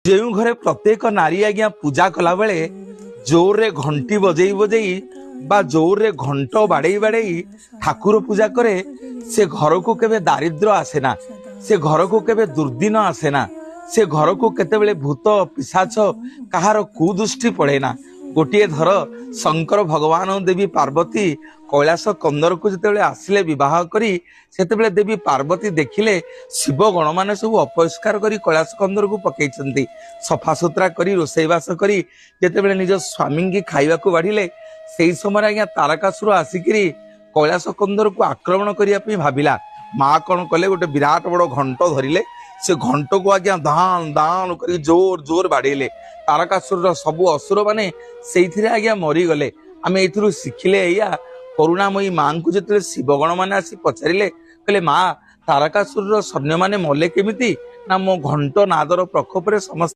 जो घरे प्रत्येक नारी आज्ञा पूजा कला बेले जोर रे घंटी बजई बजई बा जोर रे घंट बाड़े बाड़े ठाकुर पूजा करे से घर को केबे दारिद्र आसेना, से घर को केबे दुर्दिन आसेना, से घर को केतेबेले भूत पिशाच कहार कुदृष्टि पड़ेना। गोटे धर शंकर भगवान देवी पार्वती कैलाश कंदर को जिते आसिले बह करी सेतेबेले देवी पार्वती देखिले शिव गण मान सब अपरिष्कार करी कैलाश कंदर को पकई सफा सुतरा करी रोषेईवास करी जितेबेले निज स्वामी की खाइबा को बाढ़िले से समय आज्ञा तारकासुर आसिकी कैलाश कंदर को आक्रमण करने भाविला। माँ कौन कले गोटे विराट बड़ घंट धरिले से घंट को आज्ञा दान दान कर जोर जोर बाड़ेले तारकासुर सबु असुर माने से आज्ञा मरीगले। आम ए शिखिले या करुणामयी माँ को जो शिवगण मैंने आसी पचारे कहले माँ तारकासुर सैन्य मैंने मले केमिति ना मो घंट नादर प्रकोप समस्त